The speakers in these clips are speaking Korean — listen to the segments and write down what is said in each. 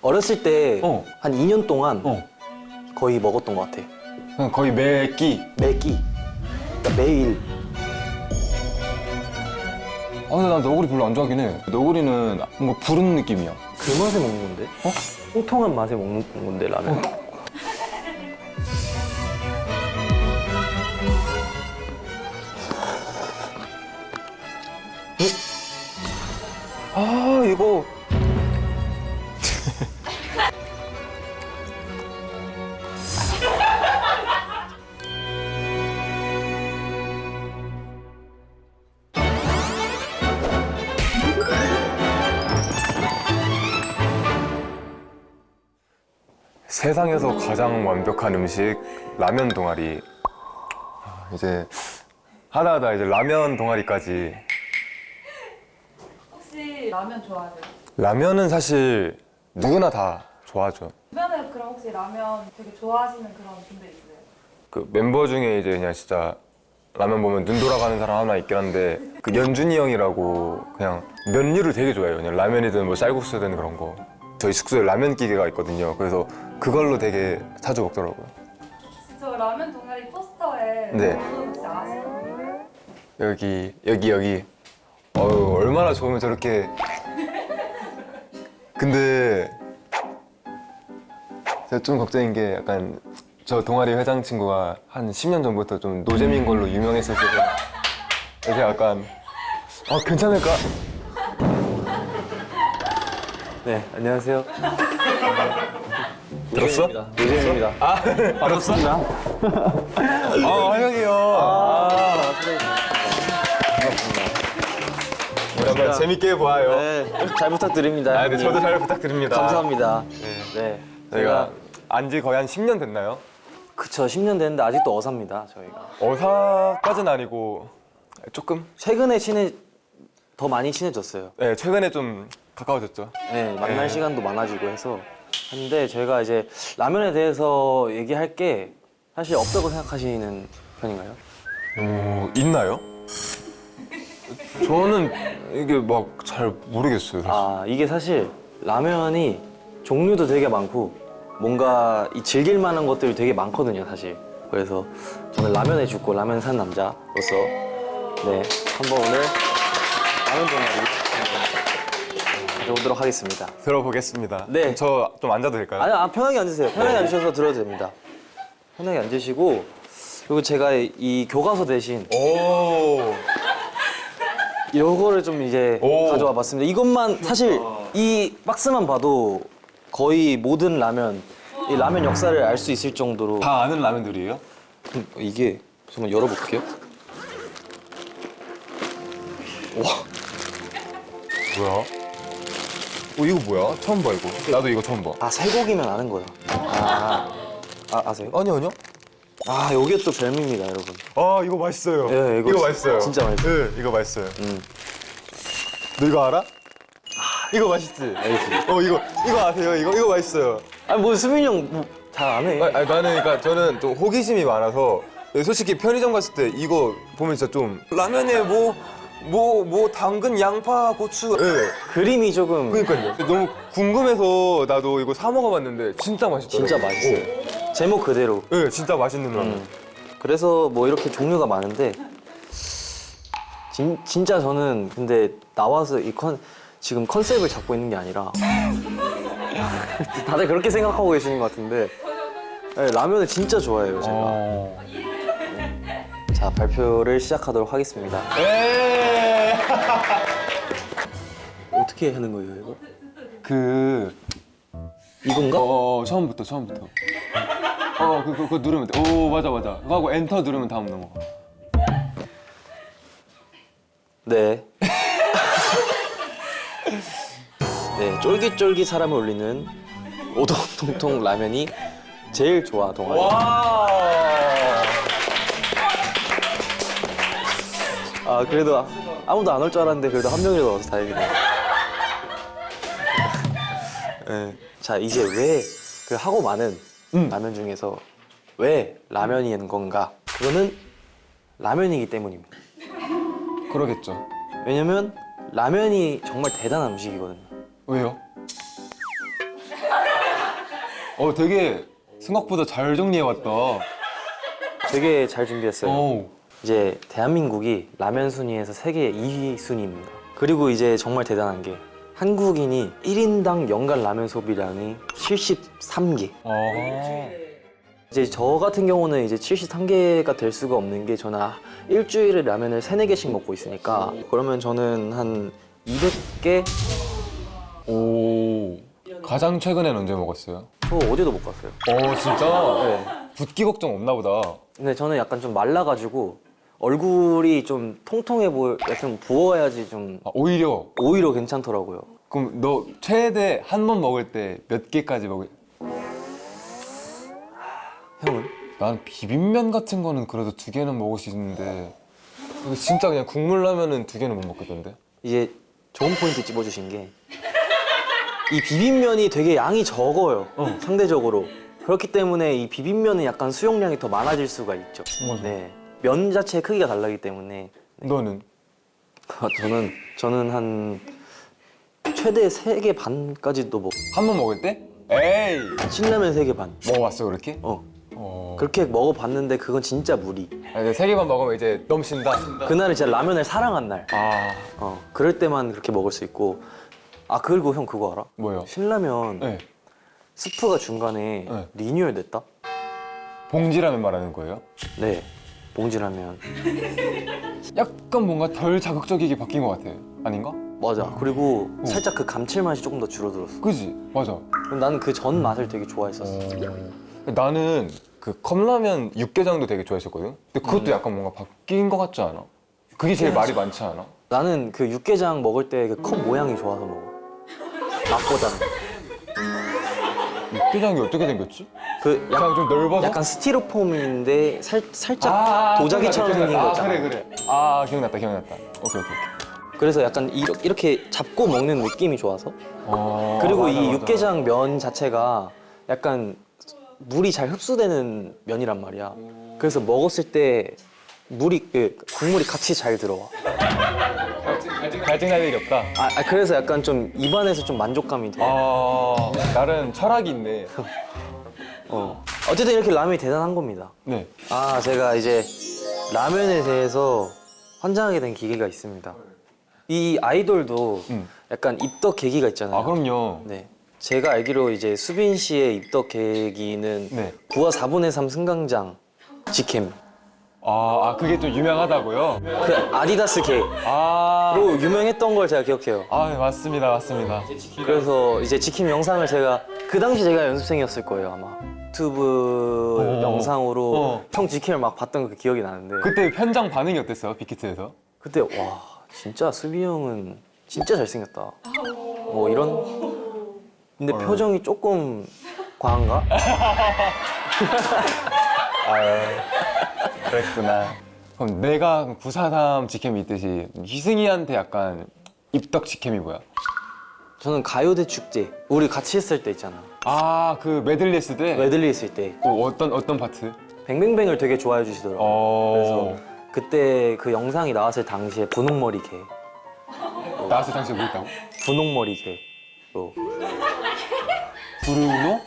어렸을 때 한 2년 동안 거의 먹었던 것 같아. 그냥 거의 매 끼. 매끼. 그러니까 매일. 아, 근데 난 너구리 별로 안 좋아하긴 해. 너구리는 뭔가 부른 느낌이야. 그 맛에 먹는 건데? 통통한 맛에 먹는 건데 라면. 아, 이거. 세상에서 가장 완벽한 음식 라면 동아리. 이제 하다하다 이제 라면 동아리까지. 혹시 라면 좋아하세요? 라면은 사실 누구나 다 좋아하죠. 주변에 그럼 혹시 라면 되게 좋아하시는 그런 분들 있어요? 그 멤버 중에 이제 그냥 진짜 라면 보면 눈 돌아가는 사람 하나 있긴 한데 그 연준이 형이라고 그냥 면류를 되게 좋아해요. 그냥 라면이든 뭐 쌀국수든 그런 거. 저희 숙소에 라면 기계가 있거든요. 그래서 그걸로 되게 자주 먹더라고요. 혹시 저 라면 동아리 포스터에 네. 그분 혹시 아시는 분이에요? 여기. 어우, 얼마나 좋으면 저렇게. 근데 제가 좀 걱정인 게 약간 저 동아리 회장 친구가 한 10년 전부터 좀 노잼인 걸로 유명했을 때서 그래서 약간 괜찮을까? 네, 안녕하세요. 들었어? 노잼입니다. 반갑습니다. 하영이요. 한번 재밌게 봐요. 네, 잘 부탁드립니다. 네, 저도 잘 부탁드립니다. 감사합니다. 네. 저희가 안지 거의 한 10년 됐나요? 그쵸, 10년 됐는데 아직도 어사입니다, 저희가. 어사까지는 아니고 조금? 최근에 더 많이 친해졌어요. 네, 최근에 좀 가까워졌죠. 네, 만날 시간도 많아지고 해서. 근데 저희가 이제 라면에 대해서 얘기할 게 사실 없다고 생각하시는 편인가요? 있나요? 저는 이게 막 잘 모르겠어요, 사실. 이게 사실 라면이 종류도 되게 많고 뭔가 이 즐길 만한 것들이 되게 많거든요, 사실. 그래서 저는 라면에 죽고 라면 산 남자로서 네, 한번 오늘 라면 동아리 가져오도록 하겠습니다. 들어보겠습니다. 네. 저 좀 앉아도 될까요? 아니, 편하게 앉으세요. 편하게 앉으셔서 들어도 됩니다. 편하게 앉으시고 그리고 제가 이 교과서 대신 오. 요거를 좀 이제 가져와 봤습니다. 이것만 사실 이 박스만 봐도 거의 모든 이 라면 역사를 알 수 있을 정도로 다 아는 라면들이에요? 이게 잠깐 열어볼게요. 뭐야? 이거 뭐야? 처음 봐, 이거. 나도 이거 처음 봐. 쇠고기면 아는 거예요. 아세요? 아니요. 요게 또 별미입니다, 여러분. 이거 맛있어요. 네, 이거 맛있어요. 진짜 맛있어요. 네, 이거 맛있어요. 너 이거 알아? 이거 맛있지? 알지. 이거 아세요? 이거 맛있어요. 뭐 수민이 형 잘 안 해. 나는 그러니까 저는 좀 호기심이 많아서 솔직히 편의점 갔을 때 이거 보면 진짜 좀 라면에 뭐 당근, 양파, 고추. 네. 그림이 조금 그러니까요. 너무 궁금해서 나도 이거 사 먹어봤는데 진짜 맛있더라고요. 진짜 맛있어요. 제목 그대로. 네, 진짜 맛있는 라면. 그래서 뭐 이렇게 종류가 많은데 진짜 저는 근데 나와서 지금 컨셉을 잡고 있는 게 아니라 다들 그렇게 생각하고 계시는 것 같은데 네, 라면을 진짜 좋아해요, 제가. 자, 발표를 시작하도록 하겠습니다. 에이. 어떻게 하는 거예요, 이거? 이건가? 처음부터. 그거 누르면 돼. 오, 맞아. 그거 하고 엔터 누르면 다음 넘어가. 네. 네, 쫄깃쫄깃 사람을 울리는 오동통통 라면이 제일 좋아, 동아리. 와. 그래도 아무도 안 올 줄 알았는데 그래도 한 명이라도 와서 다행이네요. 네. 자, 이제 왜 그 하고 많은 라면 중에서 왜 라면인 건가? 그거는 라면이기 때문입니다. 그러겠죠. 왜냐면 라면이 정말 대단한 음식이거든요. 왜요? 되게 생각보다 잘 정리해왔다. 되게 잘 준비했어요. 오. 이제 대한민국이 라면 순위에서 세계 2위 순위입니다. 그리고 이제 정말 대단한 게 한국인이 1인당 연간 라면 소비량이 73개. 이제 저 같은 경우는 이제 73개가 될 수가 없는 게 저는 일주일에 라면을 3, 4개씩 먹고 있으니까 그러면 저는 한 200개? 오. 가장 최근엔 언제 먹었어요? 저 어제도 못 갔어요. 진짜? 네. 붓기 걱정 없나 보다. 근데 저는 약간 좀 말라가지고 얼굴이 좀 통통해 보여, 약간 부어야지 좀 오히려. 오히려 괜찮더라고요. 그럼 너 최대 한 번 먹을 때 몇 개까지 먹을? 형은? 난 비빔면 같은 거는 그래도 2개는 먹을 수 있는데 이거 진짜 그냥 국물 라면은 2개는 못 먹겠던데? 이제 좋은 포인트 찝어주신 게 이 비빔면이 되게 양이 적어요. 상대적으로. 그렇기 때문에 이 비빔면은 약간 수용량이 더 많아질 수가 있죠. 맞아. 네. 면 자체의 크기가 다르기 때문에 너는? 저는 한 최대 3개 반까지도 먹. 한 번 먹을 때? 에이! 신라면 3개 반. 먹어봤어 그렇게? 어. 그렇게 먹어봤는데 그건 진짜 무리. 이제 3개만 먹으면 이제 넘친다? 그날은 진짜 라면을 사랑한 날. 아... 그럴 때만 그렇게 먹을 수 있고. 아, 그리고 형 그거 알아? 뭐요? 신라면 네. 스프가 중간에 네. 리뉴얼 됐다? 봉지라면 말하는 거예요? 네. 봉지라면. 약간 뭔가 덜 자극적이게 바뀐 것 같아. 아닌가? 맞아. 그리고 살짝 그 감칠맛이 조금 더 줄어들었어. 그지? 맞아. 근데 나는 그 전 맛을 되게 좋아했었어. 나는 그 컵라면 육개장도 되게 좋아했었거든? 근데 그것도 약간 뭔가 바뀐 것 같지 않아? 그게 제일 말이 많지 않아? 나는 그 육개장 먹을 때 그 컵 모양이 좋아서 먹어. 맛보다는. 육개장이 어떻게 생겼지? 그 그냥 좀 넓어서? 약간 스티로폼인데 살짝 도자기처럼 생긴 거 있잖아. 그래. 아, 기억났다. 오케이. 그래서 약간 이렇게 잡고 먹는 느낌이 좋아서. 그리고 맞아, 이 맞아. 육개장 면 자체가 약간 물이 잘 흡수되는 면이란 말이야. 그래서 먹었을 때 국물이 같이 잘 들어와. 갈증날 일이 없다. 그래서 약간 좀 입안에서 좀 만족감이 돼. 나름 철학이 있네. 어쨌든 이렇게 라면이 대단한 겁니다. 네. 제가 이제 라면에 대해서 환장하게 된 계기가 있습니다. 이 아이돌도 약간 입덕 계기가 있잖아요. 그럼요. 네. 제가 알기로 이제 수빈 씨의 입덕 계기는 네. 9화 4분의 3 승강장 직캠. 그게 좀 유명하다고요? 그 아디다스 K로 유명했던 걸 제가 기억해요. 맞습니다. 그래서 이제 직캠 영상을 그 당시 제가 연습생이었을 거예요, 아마. 유튜브 영상으로 형 직캠을 막 봤던 그 기억이 나는데 그때 현장 반응이 어땠어요? 빅히트에서? 그때 와 진짜 수비 형은 진짜 잘생겼다. 뭐 이런. 근데 표정이 조금 과한가? 그랬구나. 그럼 내가 943 직캠이 있듯이 희승이한테 약간 입덕 직캠이 뭐야? 저는 가요대 축제 우리 같이 했을 때 있잖아. 그 메들리 했을 때? 메들리 했을 때 어떤 파트? 뱅뱅뱅을 되게 좋아해 주시더라고요. 그래서 그때 그 영상이 나왔을 당시에 분홍머리 개. 나왔을 당시에 뭐 했다고? 분홍머리 개로. 브루노?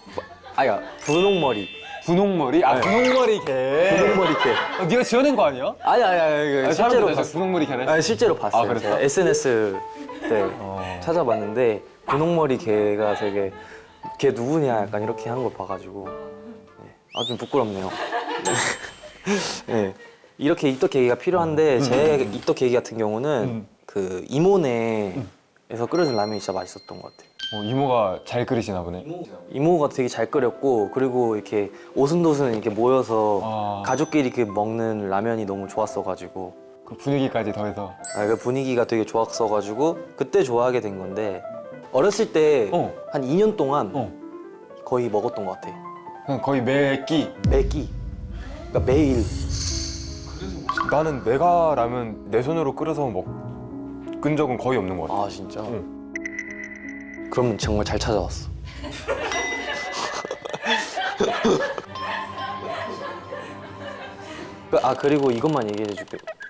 분홍머리. 분홍머리? 분홍머리 개. 분홍머리 개. 네가 지어낸 거 아니야? 아니 실제로 봤어. 분홍머리 개를? 실제로 봤어요. 그랬어? 제가 SNS 때 찾아봤는데 분홍머리 개가 되게 걔 누구냐 약간 이렇게 한 걸 봐가지고 좀 부끄럽네요. 네. 이렇게 입덕 계기가 필요한데 제 입덕 계기 같은 경우는 그 이모네에서 끓여준 라면이 진짜 맛있었던 것 같아요. 이모가 잘 끓이시나 보네. 이모가 되게 잘 끓였고 그리고 이렇게 오순도순 이렇게 모여서 가족끼리 이렇게 먹는 라면이 너무 좋았어가지고 그 분위기까지 더해서. 그 분위기가 되게 좋았어가지고 그때 좋아하게 된 건데 어렸을 때 한 2년 동안 거의 먹었던 것 같아. 그냥 거의 매끼. 매끼. 그러니까 매일. 나는 내가 라면 내 손으로 끓여서 먹은 적은 거의 없는 것 같아. 진짜? 그러면 정말 잘 찾아왔어. 그리고 이것만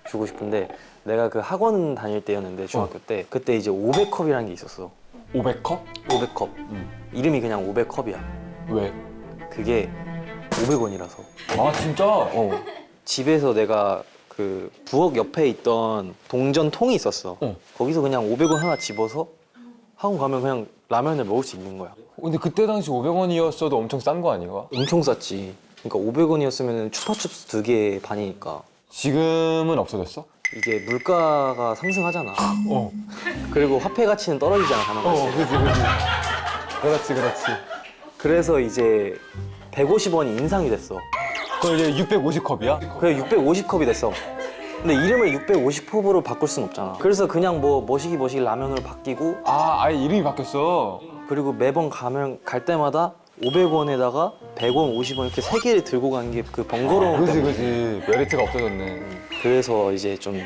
주고 싶은데 내가 그 학원 다닐 때였는데 중학교 때 그때 이제 500컵이라는 게 있었어. 500컵? 500컵. 이름이 그냥 500컵이야. 왜? 그게 500원이라서. 아 진짜? 집에서 내가 그 부엌 옆에 있던 동전 통이 있었어. 거기서 그냥 500원 하나 집어서 학원 가면 그냥 라면을 먹을 수 있는 거야. 근데 그때 당시 500원이었어도 엄청 싼 거 아닌가? 엄청 쌌지. 그러니까 500원이었으면 추파춥스 2개 반이니까. 지금은 없어졌어? 이게 물가가 상승하잖아. 어. 그리고 화폐 가치는 떨어지잖아, 가능하지. 그렇지. 그래서 이제 150원이 인상이 됐어. 그럼 이제 650컵이야? 그래 650컵이 됐어. 근데 이름을 650컵으로 바꿀 순 없잖아. 그래서 그냥 뭐 머시기 라면으로 바뀌고, 아, 아예 이름이 바뀌었어. 그리고 매번 갈 때마다 500원에다가 100원, 50원 이렇게 세 개를 들고 가는 게 그 번거로운. 그지. 메리트가 없어졌네. 그래서 이제 좀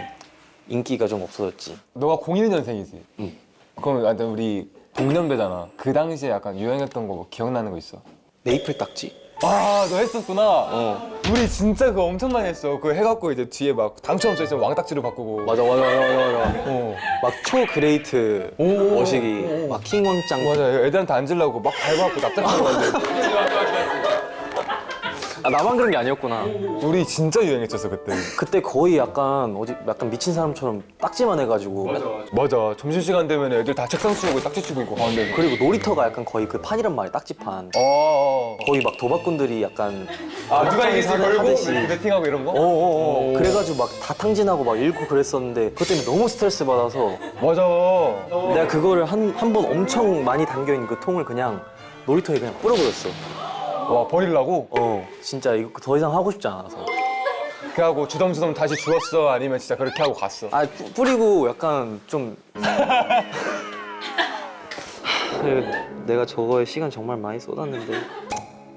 인기가 좀 없어졌지. 너가 01년생이지? 응. 그럼 완전 우리 동년배잖아. 그 당시에 약간 유행했던 거뭐 기억나는 거 있어? 메이플 딱지? 아, 너 했었구나. 우리 진짜 그거 엄청 많이 했어. 그거 해갖고 이제 뒤에 막 당첨 써있으면 왕딱지로 바꾸고. 맞아. 어. 막 초그레이트 오. 머시기, 막 킹왕짱. 맞아. 애들한테 앉으려고 막 밟아갖고 납작하고 앉아. 아, 나만 그런 게 아니었구나. 우리 진짜 유행했었어 그때. 그때 거의 약간 약간 미친 사람처럼 딱지만 해가지고. 맞아. 점심시간 되면 애들 다 책상 치우고 딱지 치고 있고 가운데. 그리고 놀이터가 약간 거의 그 판이란 말이야, 딱지판. 어. 거의 막 도박꾼들이 약간 아, 누가 이길지 걸고 하듯이. 배팅하고 이런 거? 어어어. 그래가지고 막 다 탕진하고 막 잃고 그랬었는데 그것 때문에 너무 스트레스 받아서 맞아. 내가 그거를 한 번 엄청 많이 담겨있는 그 통을 그냥 놀이터에 그냥 뿌려버렸어. 와, 버리려고? 진짜 이거 더 이상 하고 싶지 않아서. 그래갖고 주섬주섬 다시 주웠어? 아니면 진짜 그렇게 하고 갔어? 아, 뿌리고 약간 좀. 내가 저거에 시간 정말 많이 쏟았는데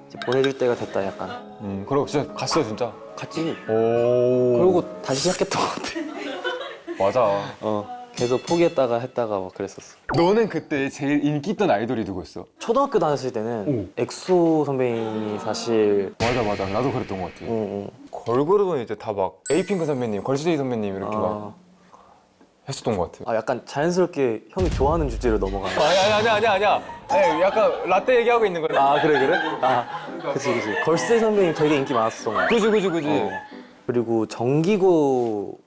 이제 보내줄 때가 됐다 약간. 그리고 진짜 갔어 진짜? 갔지. 오. 그러고 다시 시작했던 것 같아. 맞아. 계속 포기했다가 했다가 막 그랬었어. 너는 그때 제일 인기 있던 아이돌이 누구였어? 초등학교 다녔을 때는 엑소 선배님이 사실. 맞아. 나도 그랬던 것 같아. 응. 걸그룹은 이제 다 막 에이핑크 선배님, 걸스데이 선배님 이렇게 막 했었던 것 같아. 약간 자연스럽게 형이 좋아하는 주제로 넘어가네. 아니야. 아니, 약간 라떼 얘기하고 있는 거야. 아, 그래? 그치. 걸스데이 선배님 되게 인기 많았어. 그지. 그리고 정기고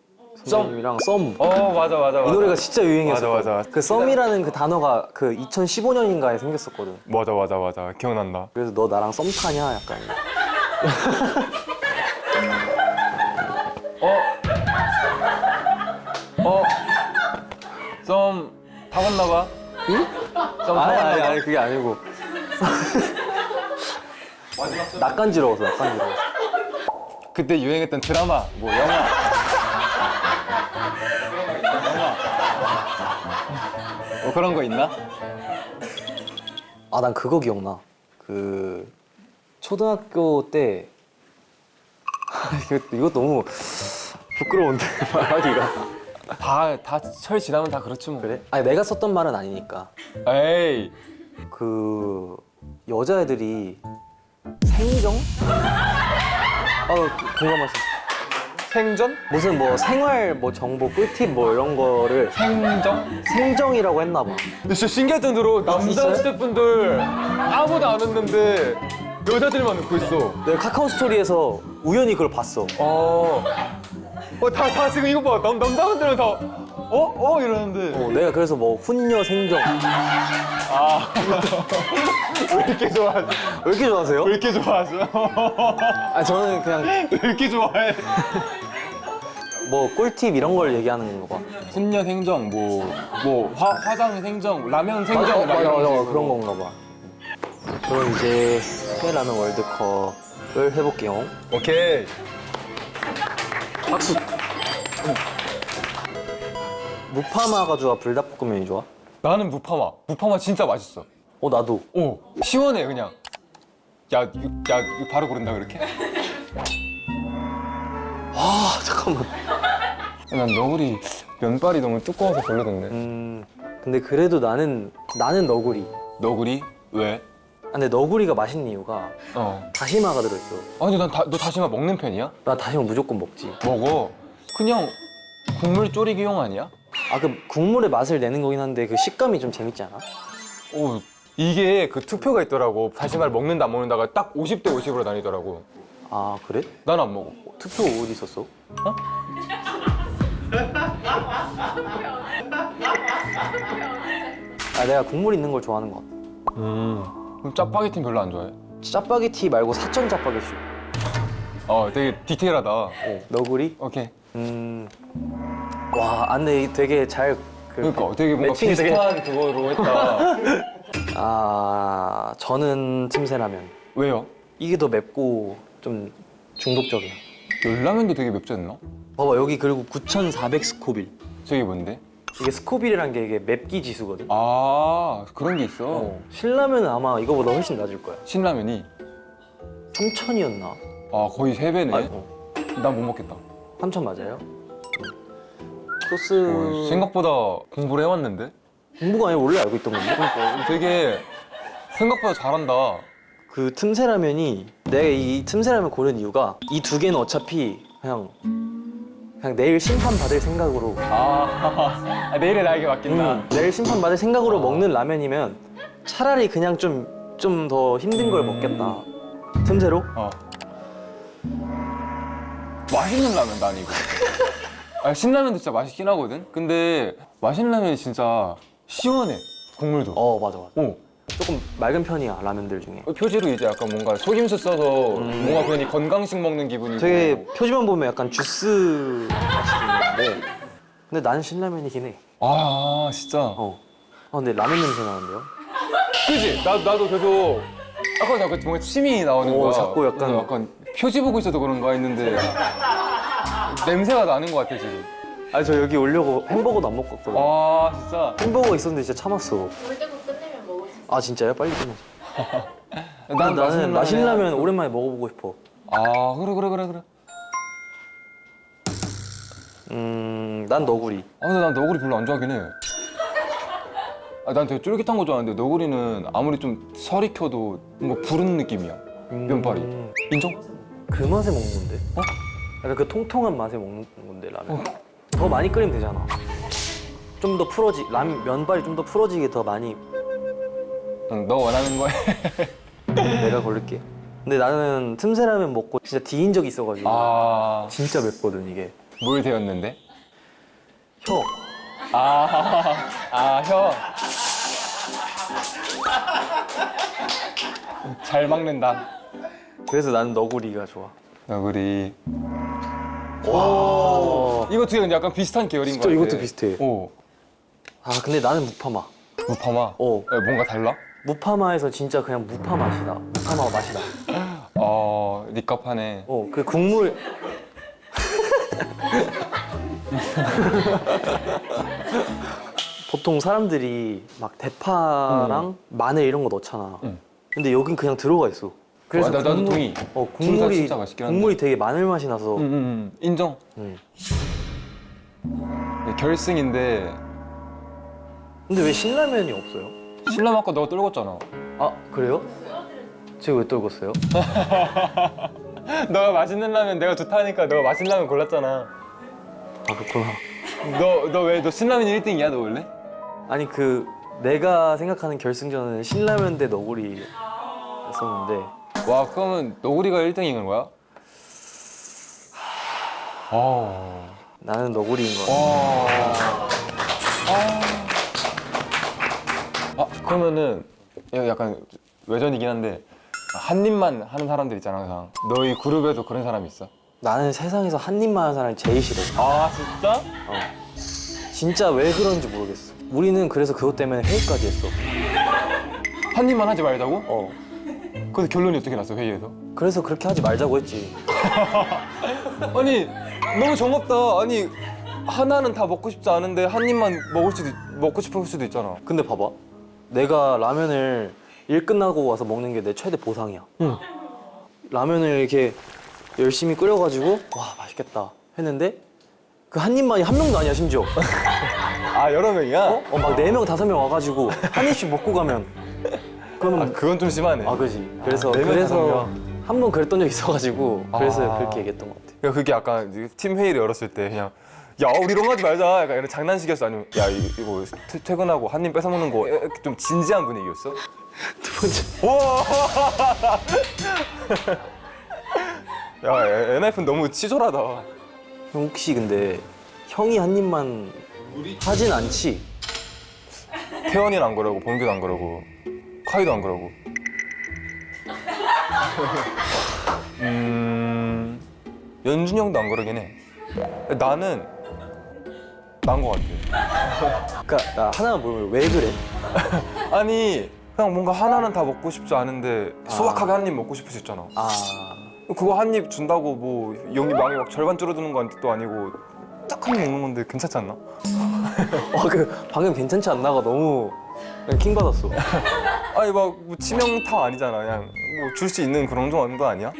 선배님이랑 썸. 맞아. 이 노래가 진짜 유행했어. 맞아. 그 썸이라는 그 단어가 그 2015년인가에 생겼었거든. 맞아. 기억난다. 그래서 너 나랑 썸 타냐 약간. 썸 타봤나 봐? 응? 썸 타봤나 봐? 아니 그게 아니고. 낯간지러워서. 그때 유행했던 드라마, 뭐 영화. 뭐 그런 거 있나? 난 그거 기억나. 그 초등학교 때 이거 너무 부끄러운데 말하기가. 다 철 지나면 다 그렇지 뭐. 그래? 아니 내가 썼던 말은 아니니까. 에이. 그 여자애들이 생정? 공감하셨어. 생전? 무슨 뭐 생활 뭐 정보 꿀팁 뭐 이런 거를 생정이라고 했나 봐. 근데 진짜 신기했던 대로 남자 있어요? 스태프분들 아무도 안 웃는데 여자들만 웃고 있어. 내가 카카오 스토리에서 우연히 그걸 봤어. 다 지금 이거 봐. 남자분들은 다 이러는데. 내가 그래서 뭐 훈녀 생정. 왜 이렇게 좋아하지? 왜 이렇게 좋아하세요? 왜 이렇게 좋아하죠? 저는 그냥 왜 이렇게 좋아해? 뭐 꿀팁 이런 걸 얘기하는 거 봐. 훈녀 생정, 화장 생정, 라면 생정, 맞아, 그런 건가 봐. 그럼 이제 회라면 월드컵을 해볼게요. 오케이. 박수. 무파마가 좋아, 불닭볶음면이 좋아? 나는 무파마 진짜 맛있어. 나도. 시원해 그냥. 야, 이거 바로 고른다 그렇게? 잠깐만. 난 너구리 면발이 너무 두꺼워서 별로던데. 근데 그래도 나는 너구리. 너구리? 왜? 근데 너구리가 맛있는 이유가 다시마가 들어있어. 아니 너 다시마 먹는 편이야? 나 다시마 무조건 먹지. 먹어. 그냥 국물 졸이기용 아니야? 그 국물의 맛을 내는 거긴 한데 그 식감이 좀 재밌지 않아? 이게 그 투표가 있더라고. 다시마를 먹는다 안 먹는다가 딱 50대 50으로 나뉘더라고. 아 그래? 난 안 먹어. 투표 어디 있었어? 아 내가 국물 있는 걸 좋아하는 것 같아. 그럼 짜파게티는 별로 안 좋아해? 짜파게티 말고 사천 짜파게티. 되게 디테일하다. 너구리? 오케이. 와, 아, 근데 되게 잘 그러니까 되게 뭔가 매칭이 되게- 비슷한 그거로 했다. 아, 저는 틈새라면. 왜요? 이게 더 맵고 좀 중독적이야. 열라면도 되게 맵지 않나? 봐봐, 여기 그리고 9,400 스코빌. 저게 뭔데? 이게 스코빌이란 게 이게 맵기 지수거든. 아 그런 게 있어. 신라면은 아마 이거보다 훨씬 낮을 거야. 신라면이 3,000이었나? 거의 3배네. 난 못 먹겠다. 3,000 맞아요? 소스 생각보다 공부를 해왔는데? 공부가 아니라 원래 알고 있던 건데? 되게 생각보다 잘한다. 그 틈새라면이 내가 이 틈새라면 고른 이유가 이 두 개는 어차피 그냥 내일 심판 받을 생각으로 내일의 나에게 맡긴다. 내일 심판 받을 생각으로 먹는 라면이면 차라리 그냥 좀 더 힘든 걸 먹겠다. 틈새로? 맛있는 라면 난 이거. 신라면도 진짜 맛있긴 하거든? 근데 맛있는 라면이 진짜 시원해. 국물도. 맞아. 오. 조금 맑은 편이야 라면들 중에. 표지로 이제 약간 뭔가 속임수 써서 뭔가 괜히 건강식 먹는 기분이고. 되게 표지만 보면 약간 주스 맛이 있는데 근데 나는 신라면이긴 해. 진짜. 근데 라면 냄새 나는데요? 그지? 나도 계속 약간 뭔가 침이 나오는 거야. 자꾸 약간- 그래서 약간 표지 보고 있어도 그런가 했는데 냄새가 나는 것 같아 지금. 아니 저 여기 오려고 햄버거도 안 먹고 왔거든. 진짜. 햄버거 있었는데 진짜 참았어. 물대고 끝내면 먹을 수 있어. 아 진짜요? 빨리 끝내자. 난 나는 맛있는 라면 오랜만에 먹어보고 싶어. 그래. 난 너구리. 근데 난 너구리 별로 안 좋아하긴 해. 난 되게 쫄깃한 거 좋아하는데 너구리는 아무리 좀 설이 켜도 뭔가 부른 느낌이야. 면발이. 인정? 그 맛에 먹는 건데? 약간 그 통통한 맛에 먹는 건데 라면. 더 많이 끓이면 되잖아. 좀 더 면발이 좀 더 풀어지게 더 많이 응, 너 원하는 거에. 내가 고를게. 근데 나는 틈새라면 먹고 진짜 뒤인 적이 있어가지고 진짜 맵거든 이게. 뭘 데웠는데? 혀. 혀. 잘 막는다. 그래서 나는 너구리가 좋아. 너구리. 와. 이거 되게 약간 비슷한 계열인 거 진짜 같아. 이것도 비슷해. 오. 근데 나는 무파마. 무파마? 어. 뭔가 달라? 무파마에서 진짜 그냥 무파 맛이다. 무파마 맛이다. 니값하네. 그 국물. 보통 사람들이 막 대파랑 마늘 이런 거 넣잖아. 근데 여긴 그냥 들어가 있어. 그래서 나도 동의. 둘다 국물이 진짜 맛있긴 한데. 국물이 되게 마늘 맛이 나서. 인정. 응. 결승인데 근데 왜 신라면이 없어요? 신라면 아까 너가 떨궜잖아. 아 그래요? 제가 왜 떨궜어요? 너가 맛있는 라면 내가 좋다니까 너가 맛있는 라면 골랐잖아. 그렇구나. 너 신라면이 1등이야 너 원래? 아니 내가 생각하는 결승전은 신라면 대 너구리였었는데 와 그러면 너구리가 1등인 거야? 나는 너구리인 거야. 그러면은 이거 약간 외전이긴 한데 한 입만 하는 사람들 있잖아 항상. 너희 그룹에도 그런 사람이 있어? 나는 세상에서 한 입만 하는 사람이 제일 싫어. 진짜? 진짜 왜 그런지 모르겠어. 우리는 그래서 그것 때문에 회의까지 했어. 한 입만 하지 말자고? 그래서 결론이 어떻게 났어 회의에서? 그래서 그렇게 하지 말자고 했지. 아니 너무 정없다. 아니 하나는 다 먹고 싶지 않은데 한 입만 먹고 싶을 수도 있잖아. 근데 봐봐. 내가 라면을 일 끝나고 와서 먹는 게 내 최대 보상이야. 라면을 이렇게 열심히 끓여가지고 와 맛있겠다 했는데 그 한 입만이 한 명도 아니야 심지어. 여러 명이야? 막 4명, 5명 와가지고 한 입씩 먹고 가면 그러면 그건 좀 심하네. 그지. 그래서 4명, 5명. 한 번 그랬던 적이 있어가지고 그래서 그렇게 얘기했던 것 같아. 그러니까 그게 약간 팀 회의를 열었을 때 그냥 야 우리 이런 거 하지 말자 약간 이런 장난식이었어? 아니면 야 이거 퇴근하고 한 입 뺏어 먹는 거 좀 진지한 분위기였어? 두 번째. 와. 야, 엔하이픈 너무 치졸하다. 형 혹시 근데 형이 한 입만 하진 않지? 태연이는 안 그러고, 범규도 안 그러고, 카이도 안 그러고. 연준이 형도 안 그러긴 해. 나는 난 거 같아. 그러니까 나 하나만 물으면 왜 그래? 아니, 그냥 뭔가 하나는 다 먹고 싶지 않은데 소박하게 한 입 먹고 싶을 수 있잖아. 아 그거 한 입 준다고 뭐 용이 망이 막 절반 줄어드는 건 또 아니고 딱 한 입 먹는 건데 괜찮지 않나? 그 방금 괜찮지 않나가 너무 그냥 킹 받았어. 아니 막 뭐 치명타 아니잖아. 그냥 뭐 줄 수 있는 그런 정도 아니야?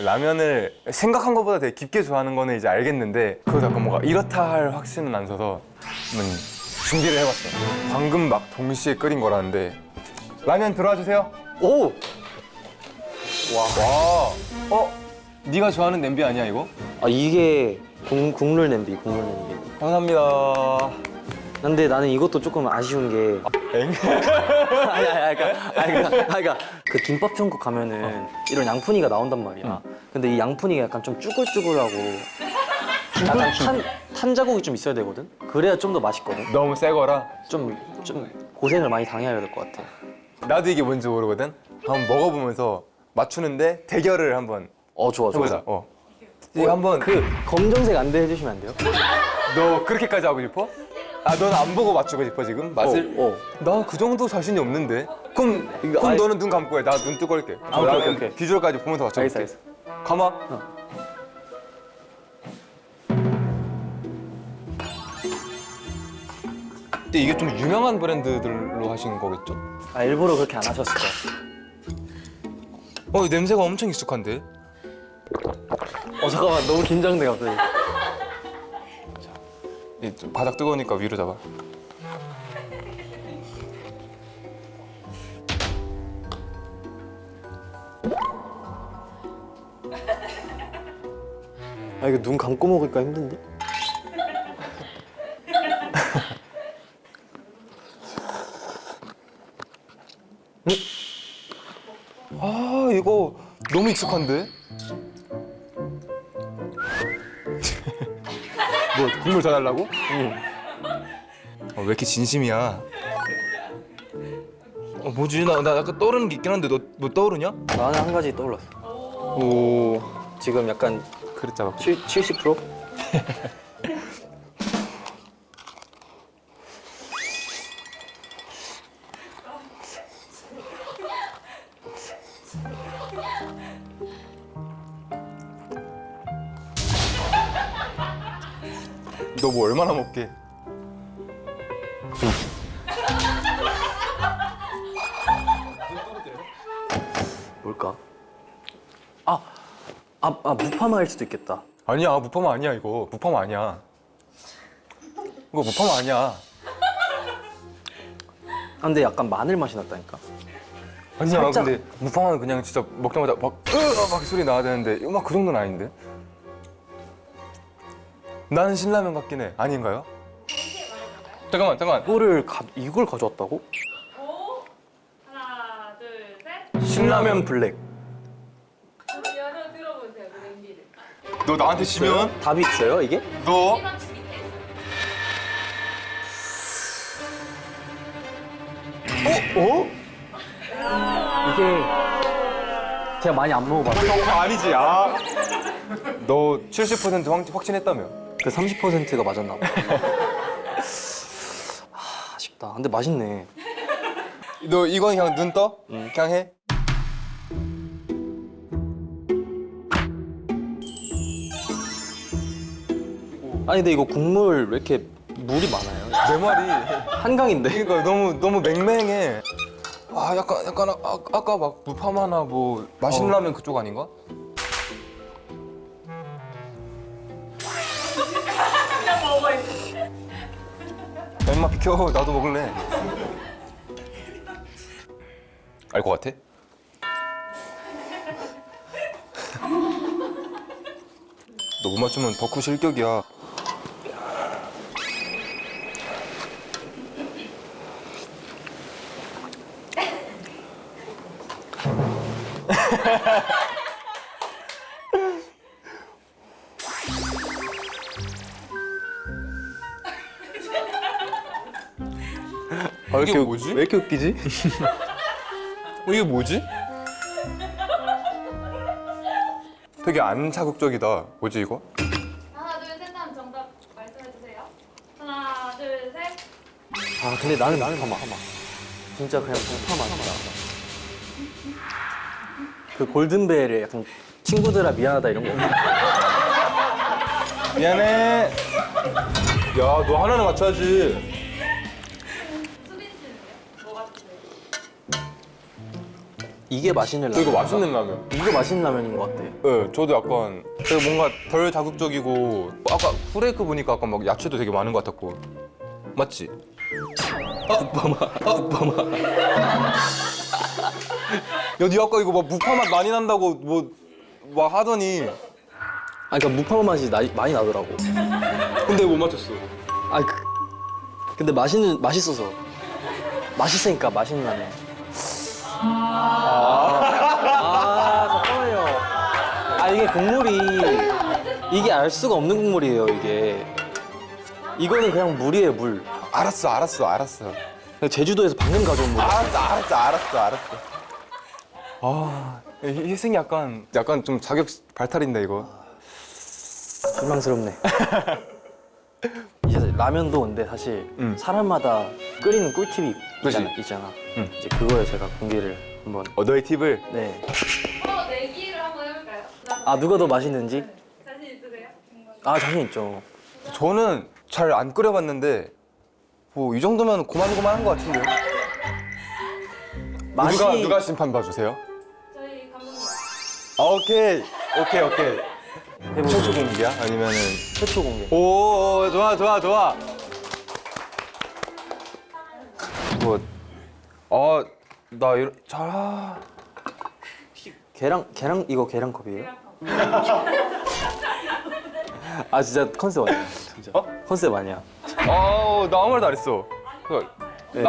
라면을 생각한 것보다 되게 깊게 좋아하는 거는 이제 알겠는데 그것도 약간 뭔가 이렇다 할 확신은 안 서서 한번 준비를 해봤어. 방금 막 동시에 끓인 거라는데 라면 들어와 주세요. 오! 와. 네가 좋아하는 냄비 아니야 이거? 아 이게 국룰 냄비, 국룰 냄비. 감사합니다. 근데 나는 이것도 조금 아쉬운 게 엥? 그러니까 그 김밥 천국 가면은 이런 양푼이가 나온단 말이야. 근데 이 양푼이가 약간 좀 쭈글쭈글하고 약간 탄 자국이 좀 있어야 되거든. 그래야 좀 더 맛있거든. 너무 새 거라? 좀 고생을 많이 당해야 될 것 같아. 나도 이게 뭔지 모르거든? 한번 먹어보면서 맞추는데 대결을 한번 좋아. 해보자. 이거 한번 그 검정색 안대 해주시면 안 돼요? 너 그렇게까지 하고 싶어? 아, 넌 안 보고 맞추고 싶어 지금? 맛을? 나 그 정도 자신이 없는데? 그럼 아니- 너는 눈 감고 해. 나 눈 뜨고 할게. 오케이. 비주얼까지 보면서 맞춰볼게. 알겠어. 감아. 근데 이게 좀 유명한 브랜드들로 하신 거겠죠? 아 일부러 그렇게 안 하셨을 거야. 이 냄새가 엄청 익숙한데? 잠깐만 너무 긴장돼 갑자기. 좀 바닥 뜨거우니까 위로 잡아. 아 이거 눈 감고 먹으니까 힘든데? 아, 이거 너무 익숙한데? 뭐 국물 더 달라고? 응. 왜 이렇게 진심이야? 뭐지? 나 약간 떠오르는 게 있긴 한데 너 뭐 떠오르냐? 나는 한 가지 떠올랐어. 오, 지금 약간 그랬잖아. 70%? 너 뭐 얼마나 먹게? 뭘까? 무파마일 수도 있겠다. 아니야, 무파마 아니야 이거. 무파마 아니야. 이거 무파마 아니야. 근데 약간 마늘 맛이 났다니까. 아니야, 살짝- 근데 무파마는 그냥 진짜 먹자마자 막 소리 나야 되는데 막 그 정도는 아닌데? 나는 신라면 같긴 해. 아닌가요? 잠깐만. 이걸 가져왔다고? 오, 하나, 둘, 셋. 신라면 블랙. 연어 들어보세요, 그 냄비를. 너 나한테 지면 답이 있어요 이게? 너 이만치 밑에 있어요. 이게 제가 많이 안 먹어봤어요. 아니지. 너 70% 확신했다며? 그 30%가 맞았나 봐. 아쉽다. 근데 맛있네. 너 이건 그냥 눈 떠? 그냥 해? 아니 근데 이거 국물 왜 이렇게 물이 많아요? 내 말이 한강인데? 그러니까 너무 맹맹해. 약간 아까 막 무파마나 뭐 맛있는 라면 그쪽 아닌가? 그냥 먹어 있어. 엄마 비켜. 나도 먹을래. 알 것 같아? 너 못 맞추면 덕후 실격이야. 이게 뭐지? 왜 이렇게 웃기지? 이게 뭐지? 되게 안 자극적이다. 뭐지 이거? 하나, 둘, 셋 하면 정답 말씀해주세요. 하나, 둘, 셋. 아 근데 나는 잠깐만. 진짜 그냥 무파맛이다. 그 골든벨에 약간 친구들아 미안하다 이런 거. 미안해. 야, 너 하나는 맞춰야지. 수빈 씨는요? 뭐 같으세요? 이게 맛있는 저 이거 라면. 맛있는 라면. 이거 맛있는 라면인 것 같아. 네, 저도 약간 되게 뭔가 덜 자극적이고 아까 후레이크 보니까 아까 막 야채도 되게 많은 것 같았고 맞지? 무파맛. 야, 니 아까 이거 막 무파맛 많이 난다고 뭐 막 하더니 아 그러니까 무파맛 맛이 많이 나더라고. 근데 못 맞췄어. 아 근데 맛있어서. 맛있으니까 맛있는 라면. 잠깐만요. 아 이게 국물이 이게 알 수가 없는 국물이에요 이게. 이거는 그냥 물이에요 물. 알았어. 제주도에서 방금 가져온 물. 알았어. 아, 희승이 약간 좀 자격 발탈인데 이거. 실망스럽네. 이제 라면도 근데 사실 사람마다 끓이는 꿀팁이 그치? 있잖아. 이제 그거에 제가 공개를 한번. 너의 팁을. 네. 내기를 한번 해볼까요? 아 누가 더 맛있는지? 자신 있으세요? 아 자신 있죠. 저는 잘 안 끓여봤는데 뭐 이 정도면 고만고만한 것 같은데요. 맛이 누가 심판 봐주세요? 저희 감독님. 오케이. 해보죠. 최초 공개야? 아니면은 최초 공개. 오, 좋아. 나 이런 계란 이거 계란컵이에요? 아 진짜 컨셉 아니야. 진짜. 컨셉 아니야. 나 아무 말도 안 했어. 네.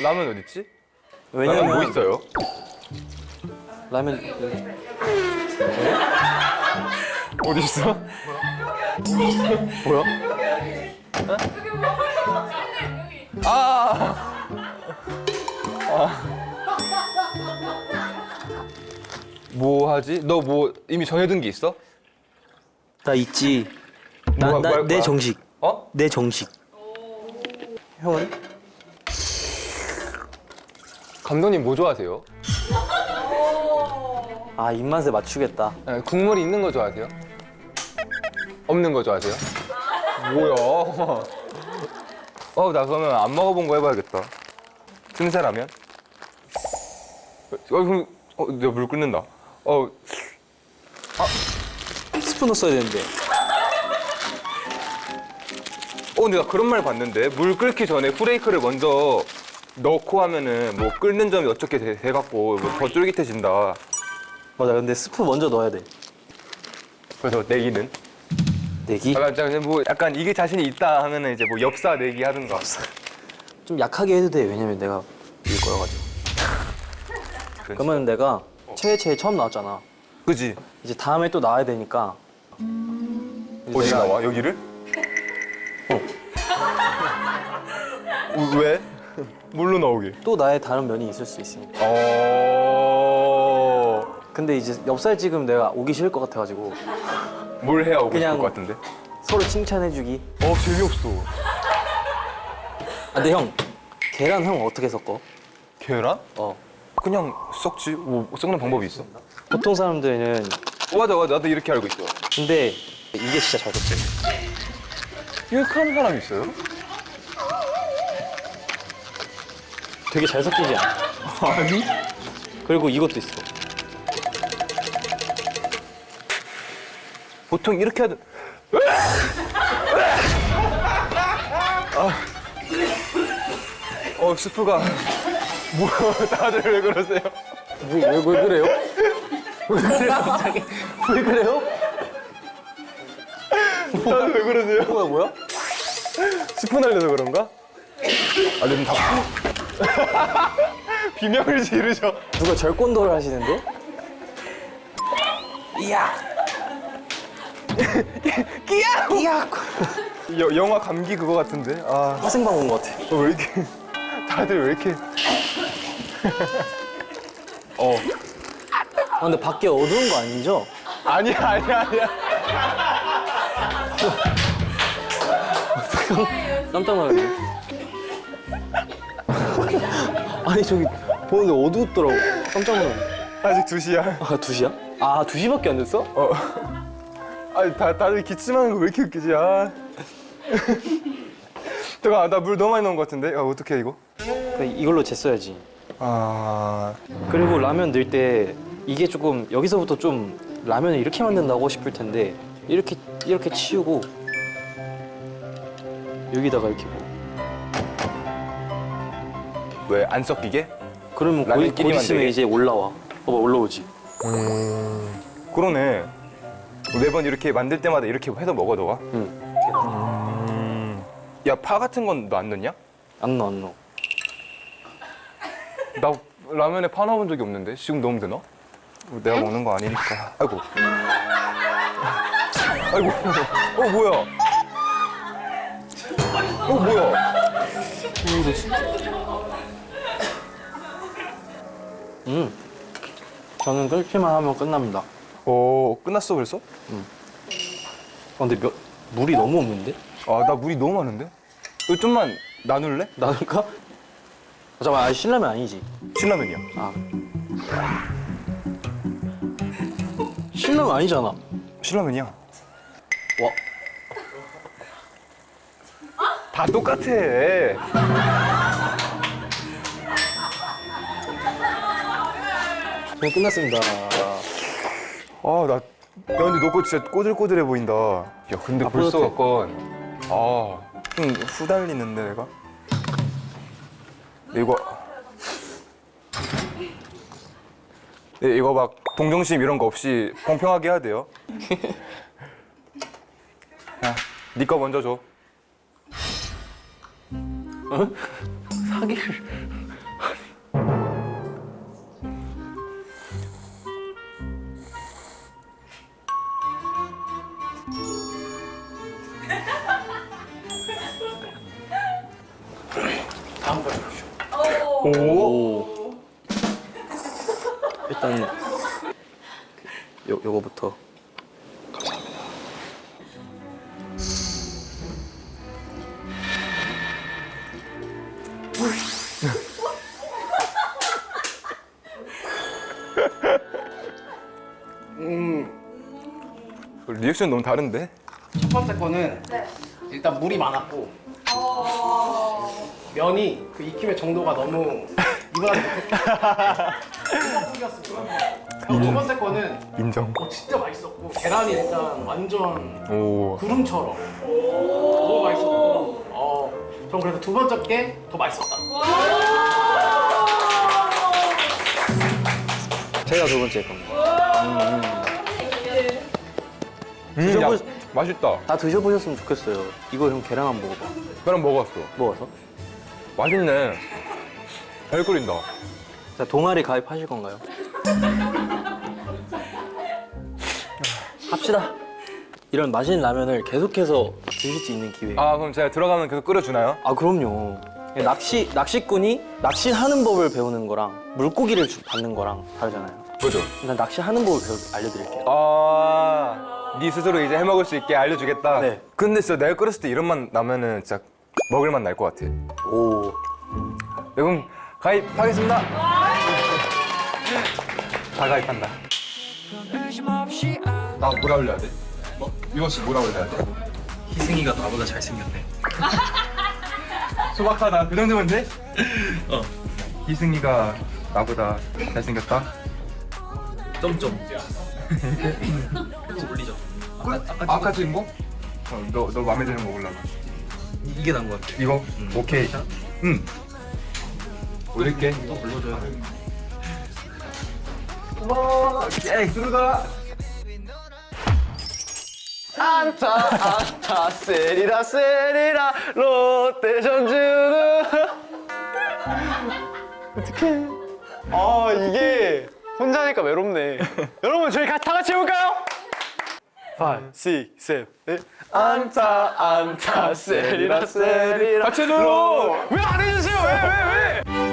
라면 어디 있지? 왜냐면 뭐 있어요? 라면 어디 있어? 뭐야? 뭐 하지? 너 뭐 이미 정해둔 게 있어? 나 있지. 뭐 할 내 거야? 정식. 어? 내 정식. 형은? 감독님 뭐 좋아하세요? 아 입맛에 맞추겠다. 국물이 있는 거 좋아하세요? 없는 거 좋아하세요? 뭐야? 나 그러면 안 먹어본 거 해봐야겠다. 틈새라면? 그럼 내가 물 끓는다. 스푼 넣었어야 되는데. 근데 나 그런 말 봤는데 물 끓기 전에 후레이크를 먼저 넣고 하면은 뭐 끓는 점이 어떻게 돼갖고 뭐더 쫄깃해진다. 맞아. 근데 스프 먼저 넣어야 돼. 그래서 내기는? 내기? 뭐 약간 이게 자신이 있다 하면은 이제 뭐 엽사 내기 하든가. 좀 약하게 해도 돼. 왜냐면 내가 이길 거여가지고. 그러면 내가 최애 처음 나왔잖아. 그지? 이제 다음에 또 나와야 되니까. 이제 어디 내가 나와? 여기를? 왜? 물로 나오게. 또 나의 다른 면이 있을 수 있으니까. 근데 이제 엽살 찍으면 내가 오기 싫을 것 같아가지고 뭘 해야 오고 그냥- 싶을 것 같은데? 서로 칭찬해주기. 재미없어. 근데 형 계란 형 어떻게 섞어? 계란? 그냥 썩지. 뭐 썩는 방법이 있어? 보통 사람들은 맞아. 나도 이렇게 알고 있어. 근데 이게 진짜 잘 섞여. 이렇게 하는 사람이 있어요? 되게 잘 섞이지 않아? 아니? 그리고 이것도 있어. 보통 이렇게 하든. 스프가. 뭐, 다들 왜 그러세요? 왜 그래요? 왜 그래요 갑자기? 왜 그래요? 다들 왜 그러세요? 뭐야? 스프 날려서 그런가? 좀 다. 비명을 지르죠. 누가 절권도를 하시는데? 이야! 끼야! 영화 감기 그거 같은데. 아, 화생방 온 것 같아. 왜 이렇게 다들 왜 이렇게? 아, 근데 밖에 어두운 거 아니죠? 아니야. 깜짝 놀랐네. 아니, 저기 보는데 어두웠더라고. 깜짝 놀랐네. 아직 2시야. 아, 2시야? 아, 2시밖에 안 됐어? 아니 다들 기침하는 거 왜 이렇게 웃기지? 아. 잠깐 나 물 너무 많이 넣은 것 같은데. 아 어떡해 이거? 이걸로 쟀어야지. 아. 그리고 라면 넣을 때 이게 조금 여기서부터 좀 라면을 이렇게 만든다고 싶을 텐데 이렇게 치우고 여기다가 이렇게 뭐 왜 안 섞이게? 그러면 곧 라면끼리만 있으면 되게? 이제 올라와. 봐봐, 올라오지. 그러네. 매번 이렇게 만들 때마다 이렇게 해서 먹어 너가? 응. 야 파 같은 건 너 안 넣냐? 안 넣어, 안 넣어. 나 라면에 파 넣어본 적이 없는데 지금 넣으면 되나? 내가 먹는 거 아니니까. 아이고. 아이고. 뭐야? 뭐야? 저는 끓기만 하면 끝납니다. 끝났어 벌써? 근데 물이 너무 없는데? 아 나 물이 너무 많은데? 이거 좀만 나눌래? 나눌까? 잠깐만, 아니, 신라면 아니지? 신라면이야. 아. 신라면 아니잖아. 신라면이야. 와, 다 똑같아. 저는 끝났습니다. 야 근데 너 거 진짜 꼬들꼬들해 보인다. 야 근데 아, 벌써 뿌듯해. 약간 좀 후달리는데 내가? 이거 이거 막 동정심 이런 거 없이 공평하게 해야 돼요. 야, 네 거 먼저 줘. 사기를. 다음 거 주십시오. 오. 일단 요거부터. 리액션 너무 다른데? 첫 번째 거는 네. 일단 물이 많았고 면이 그 익힘의 정도가 너무 이번하지 못했다. 그리고 두 번째 거는 인정. 진짜 맛있었고 계란이 일단 완전 오. 구름처럼 너무 맛있었고 전 그래서 두 번째 게 더 맛있었다. 제가 두 번째 겁니다. 야, 드셔보- 맛있다. 다 드셔보셨으면 좋겠어요. 이거 형 계란 한번 먹어봐. 나랑 먹었어. 먹어서. 맛있네. 잘 끓인다. 자, 동아리 가입하실 건가요? 합시다. 이런 맛있는 라면을 계속해서 드실 수 있는 기회. 아 그럼 제가 들어가면 계속 끓여주나요? 아, 그럼요. 낚시꾼이 낚시하는 법을 배우는 거랑 물고기를 받는 거랑 다르잖아요. 그죠? 일단 낚시하는 법을 알려드릴게요. 네 스스로 이제 해먹을 수 있게 알려주겠다? 네. 근데 진짜 내가 끓였을 때 이런 맛 나면은 진짜 먹을 맛 날 것 같아. 오. 네, 그럼 가입하겠습니다. 다 가입한다. 나 뭐라 올려야 돼? 뭐? 유건 씨 뭐라 올려야 돼? 희승이가 나보다 잘생겼네. 소박하다. 그 정도면 돼? 희승이가 나보다 잘생겼다? 점점. 올리죠. 아까 찍은 거? 너 마음에 드는 거 골라봐. 이게 나은 것 같아. 이거? 오케이. 응. 올릴게. 또 불러줘요. 오케이, 들어가. 안타 세리라 세리라 롯데 전주는 어떡해. 아 이게 혼자 하니까 외롭네. 여러분 저희 다 같이 해볼까요? 5, 6, 7, 8 안타 세리라 세리라 같이 해줘요. 왜 안 해주세요? 왜?